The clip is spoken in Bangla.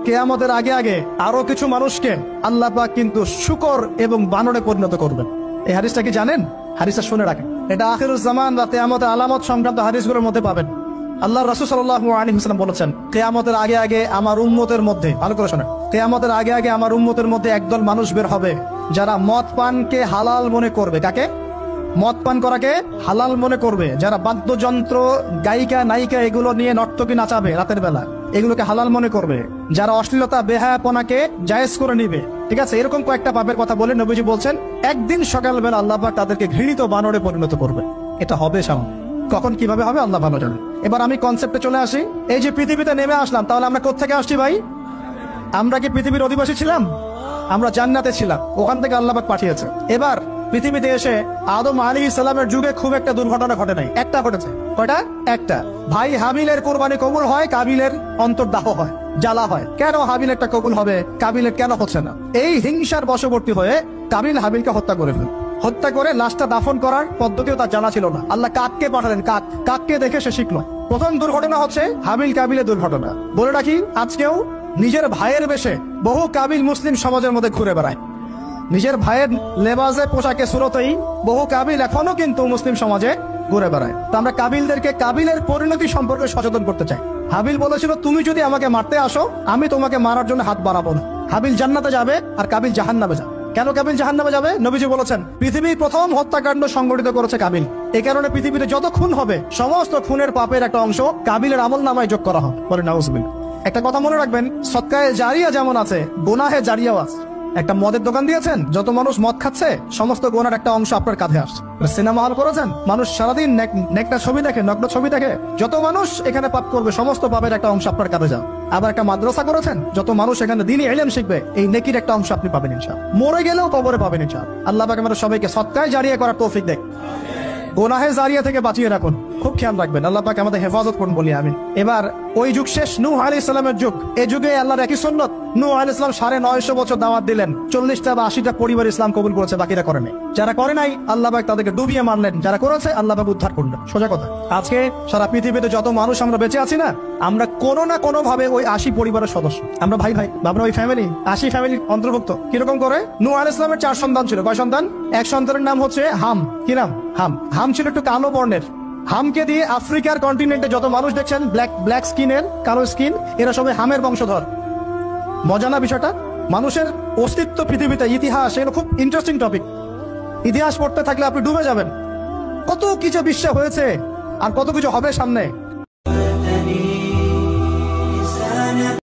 কিয়ামতের আগে আগে আরো কিছু মানুষকে আল্লাহ পাক কিন্তু শূকর এবং বানরে পরিণত করবেন। এই হাদিসটা কি জানেন? হাদিসটা শুনে রাখেন, এটা আখিরুজ জামান বা কিয়ামতের আলামত সংক্রান্ত হাদিসগুলোর মধ্যে পাবেন। আল্লাহ রাসূল সাল্লাল্লাহু আলাইহি ওয়াসাল্লাম বলেছেন, কিয়ামতের আগে আগে আমার উম্মতের মধ্যে, ভালো করে শোনেন, কিয়ামতের আগে আগে আমার উম্মতের মধ্যে একদল মানুষ বের হবে যারা মদ পানকে হালাল মনে করবে। কাকে? মদ পান করাকে হালাল মনে করবে। যারা বাদ্যযন্ত্র, গায়িকা, নায়িকা এগুলো নিয়ে নর্তকী নাচাবে রাতের বেলা, এগুলোকে হালাল মনে করবে। যারা অশ্লীলতা, বেহায়াপনাকে জায়েজ করে নিবে, ঠিক আছে, এরকম কয়েকটা পাপের কথা বলে নবীজি বলছেন একদিন সকালবেলা আল্লাহ পাক তাদেরকে ঘৃণিত বানরে পরিণত করবে। এটা হবে সামনে, কখন কিভাবে হবে আল্লাহ ভালো জানেন। এবার আমি কনসেপ্টে চলে আসি। এই যে পৃথিবীতে নেমে আসলাম, তাহলে আমরা কোত্থেকে আসছি ভাই? আমরা কি পৃথিবীর অধিবাসী ছিলাম? আমরা জান্নাতে ছিলাম, ওখান থেকে আল্লাহ পাক পাঠিয়েছে। এবার পৃথিবীতে এসে আদম আলাইহিস সালামের যুগে খুব একটা দুর্ঘটনা ঘটে নাই, একটা ঘটেছে। কয়টা? একটা। ভাই হাবিলের কোরবানি কবুল হয়, কাবিলের অন্তর্দাহ হয়, জ্বালা হয়। কেন হাবিলেরটা কবুল হবে, কাবিলের কেন হচ্ছে না? এই হিংসার বশবর্তী হয়ে কাবিল হাবিলকে হত্যা করে ফেলে। হত্যা করে লাশটা দাফন করার পদ্ধতিও তার জানা ছিল না। আল্লাহ কাককে পাঠালেন, কাককে দেখে সে শিখলো। প্রথম দুর্ঘটনা হচ্ছে হাবিল কাবিলের দুর্ঘটনা। বলে রাখি, আজকেও নিজের ভাইয়ের বেশে বহু কাবিল মুসলিম সমাজের মধ্যে ঘুরে বেড়ায়। নিজের ভাইয়ের লেবাসে, পোশাকে, সুরতেই বহু কাবিল এখনো কিন্তু মুসলিম সমাজে ঘুরে বেড়ায়। তো আমরা কাবিলদেরকে কাবিলের পরিণতি সম্পর্কে সচেতন করতে চাই। হাবিল বলেছিল, তুমি যদি আমাকে মারতে আসো, আমি তোমাকে মারার জন্য হাত বাড়াবো না। হাবিল জান্নাতে যাবে আর কাবিল জাহান্নামে যাবে। কেন কাবিল জাহান্নামে যাবে? নবীজি বলেছেন, পৃথিবীর প্রথম হত্যাকাণ্ড সংগঠিত করেছে কাবিল। এই কারণে পৃথিবীতে যত খুন হবে, সমস্ত খুনের পাপের একটা অংশ কাবিলের আমলনামায় যোগ করা হবে। বলে নাউজুবিল্লাহ। একটা কথা মনে রাখবেন, সদকায়ে জারিয়া যেমন আছে, গুনাহে জারিয়াও আছে। একটা মদের দোকান দিয়েছেন, যত মানুষ মদ খাচ্ছে, সমস্ত গোনার একটা অংশ আপনার কাঁধে আসছে। সিনেমা হল করেছেন, মানুষ সারাদিন নেকটা ছবি দেখে, নগ্ন ছবি দেখে, যত মানুষ এখানে পাপ করবে, সমস্ত পাপের একটা অংশ আপনার কাঁধে যাও। আবার একটা মাদ্রাসা করেছেন, যত মানুষ এখানে দ্বীনি ইলম শিখবে, এই নেকির একটা অংশ আপনি পাবেন ইনশাআল্লাহ। মরে গেলেও কবরে পাবেন ইনশাআল্লাহ। আল্লাহ পাক আমাদের সবাইকে সদকায়ে জারিয়া করার তৌফিক দেয়, গুনাহে জারিয়া থেকে বাঁচিয়ে রাখুন। খুব খেয়াল রাখবেন, আল্লাহ পাক আমাদের হেফাজত করুন বলি আমিন। এবার ওই যুগ শেষ, নূহ আলাইহিস সালামের যুগ। এই যুগে আল্লাহর একই সুন্নত, নূহ আলাইহিস সালাম 950 বছর দাওয়াত দিলেন, 40টা বা 80টা পরিবার ইসলাম কবুল করেছে, বাকিরা করে নাই। যারা করে নাই আল্লাহ পাক তাদেরকে ডুবিয়ে মারলেন, যারা করেছে আল্লাহ পাক উদ্ধার করলেন। সোজা কথা, আজকে সারা পৃথিবীতে যত মানুষ আমরা বেঁচে আছি না, আমরা কোনো না কোনো ভাবে ওই 80 পরিবারের সদস্য। আমরা ভাই ভাই, আমরা ওই ফ্যামিলি, 80 ফ্যামিলির অন্তর্ভুক্ত। কিরকম করে? নূহ আলাইহিস সালামের 4 সন্তান ছিল। কয় সন্তান? এক সন্তানের নাম হচ্ছে হাম। কি নাম? হাম। হাম ছিল একটু কালো বর্ণের। হামকে দিয়ে আফ্রিকার কন্টিনেন্টে যত মানুষ দেখছেন ব্ল্যাক স্কিনের, কালো স্কিন, এরা সবাই হামের বংশধর। মজা না বিষয়টা? মানুষের অস্তিত্ব পৃথিবীতে, ইতিহাস, এগুলো খুব ইন্টারেস্টিং টপিক। ইতিহাস পড়তে থাকলে আপনি ডুবে যাবেন। কত কিছু বিশ্ব হয়েছে আর কত কিছু হবে সামনে।